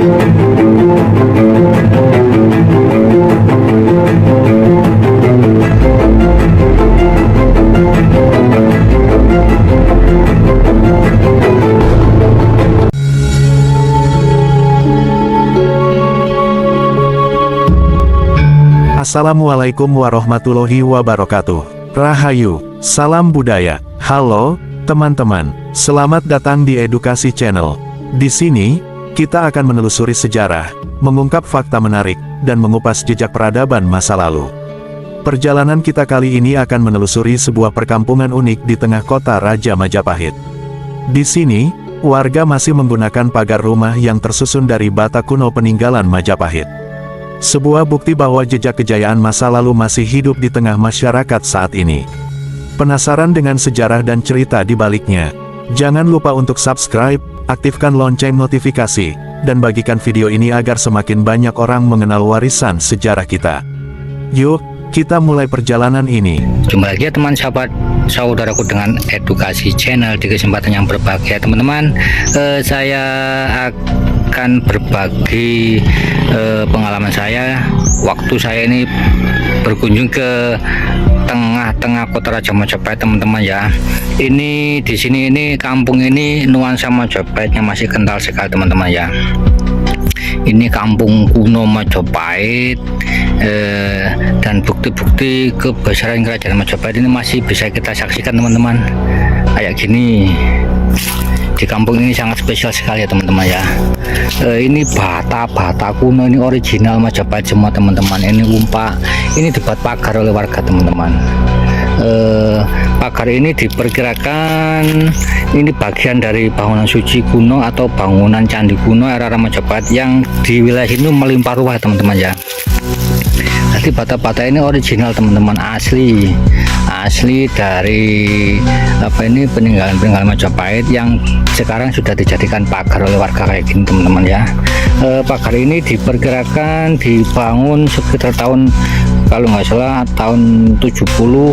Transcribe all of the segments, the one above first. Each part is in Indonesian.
Assalamualaikum warahmatullahi wabarakatuh. Rahayu, salam budaya. Halo, teman-teman. Selamat datang di Edukasi Channel. Di sini, kita akan menelusuri sejarah, mengungkap fakta menarik, dan mengupas jejak peradaban masa lalu. Perjalanan kita kali ini akan menelusuri sebuah perkampungan unik di tengah kota Raja Majapahit. Di sini, warga masih menggunakan pagar rumah yang tersusun dari bata kuno peninggalan Majapahit. Sebuah bukti bahwa jejak kejayaan masa lalu masih hidup di tengah masyarakat saat ini. Penasaran dengan sejarah dan cerita di baliknya? Jangan lupa untuk subscribe, aktifkan lonceng notifikasi, dan bagikan video ini agar semakin banyak orang mengenal warisan sejarah kita. Yuk, kita mulai perjalanan ini. Jumpa lagi ya teman sahabat saudaraku dengan Edukasi Channel. Di kesempatan yang berbahagia teman-teman, saya akan berbagi pengalaman saya waktu saya ini berkunjung ke tengah-tengah kota Raja Majapahit teman-teman ya. Ini di sini ini kampung ini nuansa Majapahitnya masih kental sekali teman-teman ya. Ini kampung kuno Majapahit, dan bukti-bukti kebesaran kerajaan Majapahit ini masih bisa kita saksikan teman-teman. Kayak gini. Di kampung ini sangat spesial sekali ya teman-teman ya. Ini bata kuno, ini original Majapahit semua teman-teman. Ini umpak, ini dibuat pagar oleh warga teman-teman. Pagar ini diperkirakan ini bagian dari bangunan suci kuno atau bangunan candi kuno era Majapahit yang di wilayah ini melimpah ruah teman-teman ya. Jadi bata-bata ini original teman-teman, asli dari peninggalan Majapahit yang sekarang sudah dijadikan pagar oleh warga kayak gini teman-teman ya. Pagar ini diperkirakan dibangun sekitar tahun, kalau nggak salah tahun 70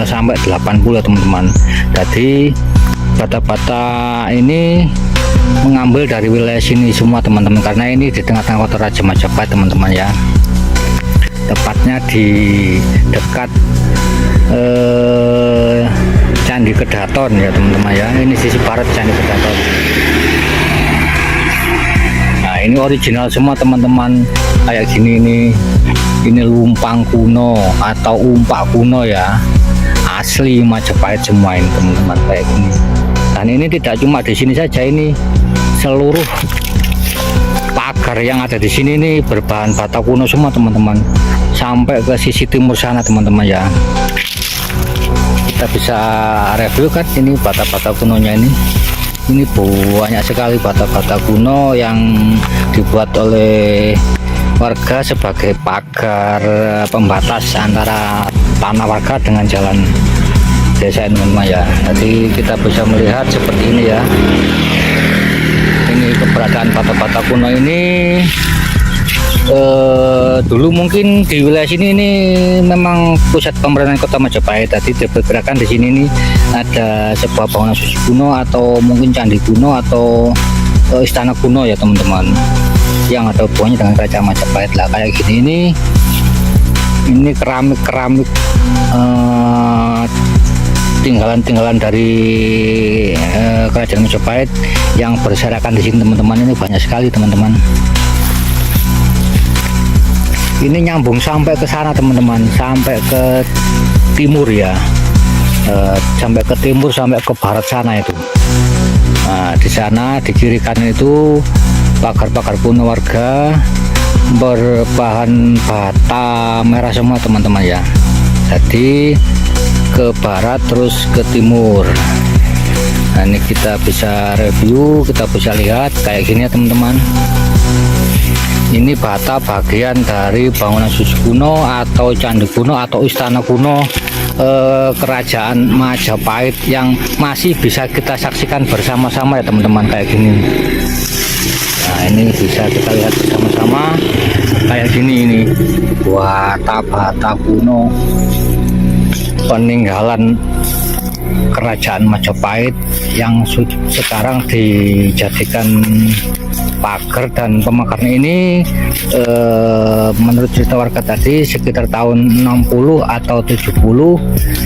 sampai 80 teman-teman. Jadi bata-bata ini mengambil dari wilayah sini semua teman-teman, karena ini di tengah-tengah kota Raja Majapahit teman-teman ya. Tepatnya di dekat Candi Kedaton ya teman-teman ya. Ini sisi barat Candi Kedaton. Nah ini original semua teman-teman, kayak gini ini lumpang kuno atau umpak kuno ya, asli Majapahit semua ini teman-teman kayak gini. Dan ini tidak cuma di sini saja, ini seluruh pagar yang ada di sini ini berbahan bata kuno semua teman-teman, sampai ke sisi timur sana teman-teman ya. Kita bisa review kan ini bata-bata kunonya ini banyak sekali bata-bata kuno yang dibuat oleh warga sebagai pagar pembatas antara tanah warga dengan jalan desa teman-teman ya. Jadi kita bisa melihat seperti ini ya. Ini keberadaan bata-bata kuno ini dulu mungkin di wilayah sini ini memang pusat pemerintahan kota Majapahit. Tadi diperkirakan di sini ini ada sebuah bangunan suci kuno atau mungkin candi kuno atau istana kuno ya teman-teman, yang ada hubungannya dengan kerajaan Majapahit lah kayak gini. Ini keramik tinggalan dari kerajaan Majapahit yang berserakan di sini teman-teman. Ini banyak sekali teman-teman. Ini nyambung sampai ke sana teman-teman, sampai ke timur ya, sampai ke timur sampai ke barat sana itu. Nah di sana di kiri kanan itu pagar-pagar kuno warga berbahan bata merah semua teman-teman ya. Jadi ke barat terus ke timur. Nah ini kita bisa review, kita bisa lihat kayak gini ya teman-teman. Ini bata bagian dari bangunan suci kuno atau candi kuno atau istana kuno kerajaan Majapahit yang masih bisa kita saksikan bersama-sama ya teman-teman kayak gini. Nah ini bisa kita lihat bersama-sama kayak gini ini bata kuno peninggalan kerajaan Majapahit yang sekarang dijadikan pagar dan pemakarnya ini menurut cerita warga tadi sekitar tahun 60 atau 70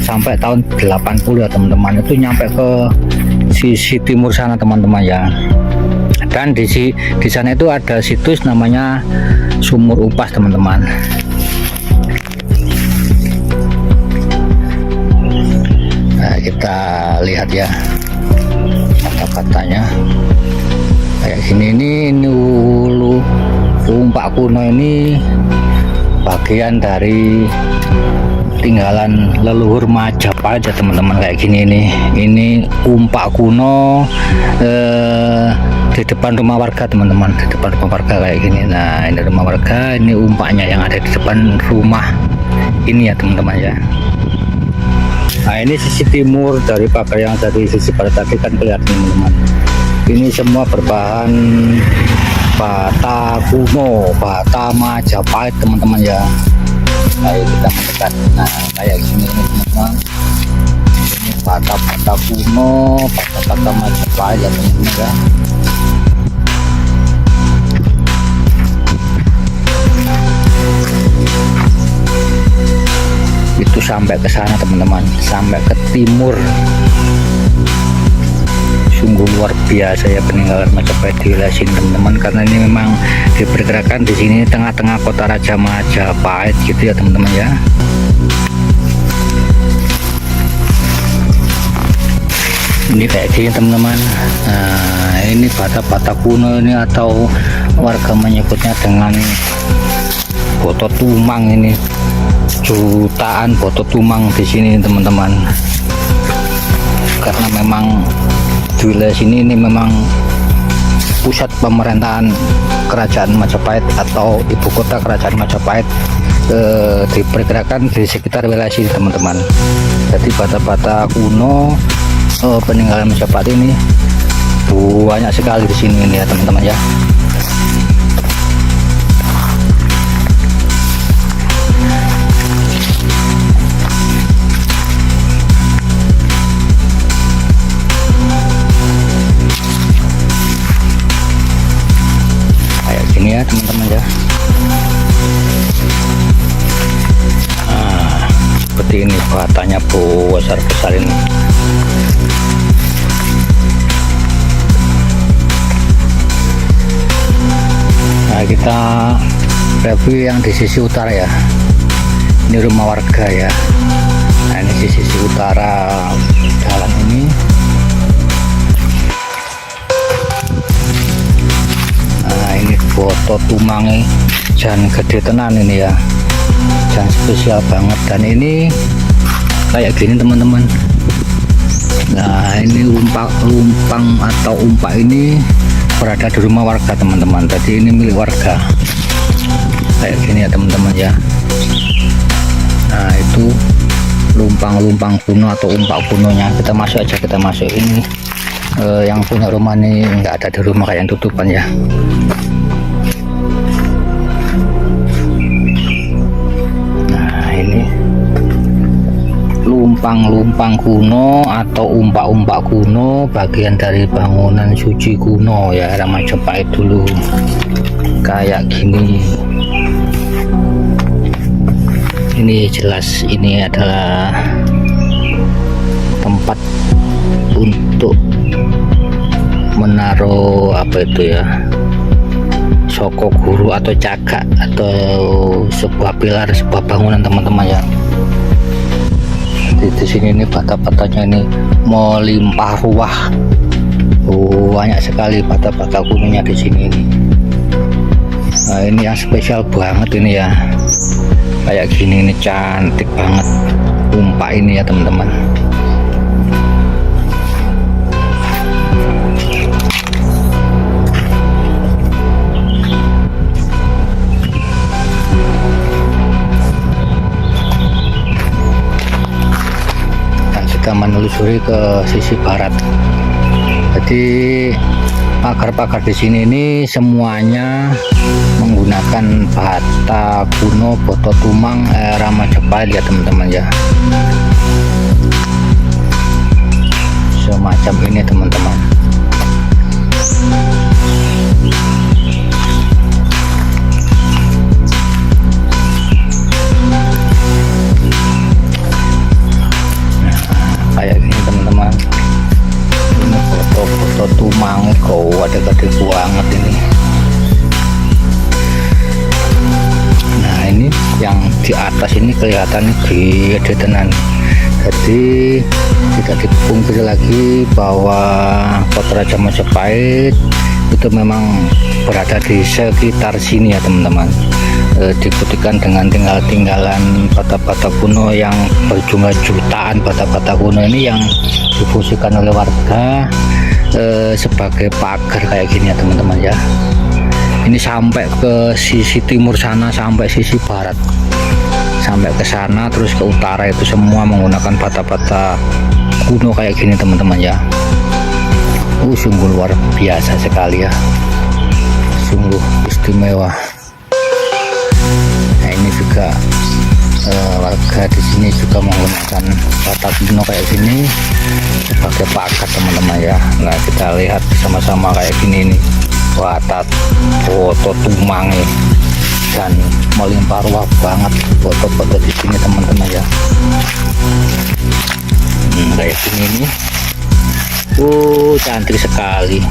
sampai tahun 80 ya teman-teman, itu nyampe ke sisi timur sana teman-teman ya. Dan di sana itu ada situs namanya Sumur Upas teman-teman. Nah, kita lihat ya kata-katanya kayak gini. Ini ulu umpak kuno ini bagian dari tinggalan leluhur Majapahit ya teman-teman, kayak gini nih. Ini umpak kuno di depan rumah warga teman-teman, di depan rumah warga kayak gini. Nah, ini rumah warga, ini umpaknya yang ada di depan rumah ini ya teman-teman ya. Nah, ini sisi timur dari pagar yang dari sisi barat tadi kan kelihatan teman-teman. Ini semua berbahan bata kuno, bata Majapahit teman-teman ya. Ayo kita mendekat. Nah, kayak gini teman-teman. Ini bata-bata kuno, bata-bata Majapahit ya teman-teman ya. Itu sampai ke sana teman-teman, sampai ke timur. Sungguh luar biasa ya peninggalan Majapahit di wilayah sini teman-teman, karena ini memang diperkirakan di sini tengah-tengah kota Raja Majapahit gitu ya teman-teman ya. Ini kayak gini teman-teman. Nah, ini bata-bata kuno ini, atau warga menyebutnya dengan boto tumang. Ini jutaan boto tumang di sini teman-teman, karena memang di wilayah sini ini memang pusat pemerintahan kerajaan Majapahit atau ibu kota kerajaan Majapahit. Diperkirakan di sekitar wilayah sini teman-teman. Jadi bata-bata kuno peninggalan Majapahit ini banyak sekali di sini ini ya teman-teman ya. Ini ya teman-teman ya. Nah, seperti ini batanya besar ini. Nah, kita review yang di sisi utara ya. Ini rumah warga ya. Nah, ini di sisi utara jalan ini. Ini foto tumangnya jan gede tenan ini ya, jan spesial banget. Dan ini kayak gini teman-teman. Nah, ini lumpang atau umpak ini berada di rumah warga teman-teman. Tadi ini milik warga kayak gini ya teman-teman ya. Nah, itu lumpang kuno atau umpak kunonya. Kita masuk aja, kita masuk ini. Yang punya rumah ini nggak ada di rumah, kayak yang tutupan ya. Nah, ini lumpang kuno atau umpak kuno, bagian dari bangunan suci kuno ya, era Majapahit dulu kayak gini. Ini jelas ini adalah tempat untuk menaruh apa itu ya, soko guru atau cagak atau sebuah pilar, sebuah bangunan teman-teman ya. Di sini ini bata-batanya ini melimpah ruah. Banyak sekali bata-bata kunonya di sini ini. Nah, ini yang spesial banget ini ya. Kayak gini ini cantik banget umpak ini ya teman-teman. Kita menelusuri ke sisi barat. Jadi pagar-pagar di sini ini semuanya menggunakan bata kuno boto tumang era Majapahit ya teman-teman ya. semacam ini teman-teman. Kayak gini teman-teman, ini foto-foto tumangkau, ada gede banget ini. Nah ini yang di atas ini kelihatannya gede tenan, jadi tidak dipungkiri lagi bahwa Kota Raja Majapahit itu memang berada di sekitar sini ya teman-teman. Dibuktikan dengan tinggalan bata-bata kuno yang berjumlah jutaan bata-bata kuno ini yang difungsikan oleh warga sebagai pagar kayak gini ya teman-teman ya. Ini sampai ke sisi timur sana, sampai sisi barat, sampai ke sana terus ke utara, itu semua menggunakan bata-bata kuno kayak gini teman-teman ya. Sungguh luar biasa sekali ya, sungguh istimewa. Nah ini juga warga di sini juga menggunakan bata kuno kayak gini sebagai pagar teman-teman ya. Nah kita lihat sama-sama kayak gini nih, watak foto tumange dan melimpah ruah banget foto-foto di sini teman-teman ya. Kayak gini nih, cantik sekali.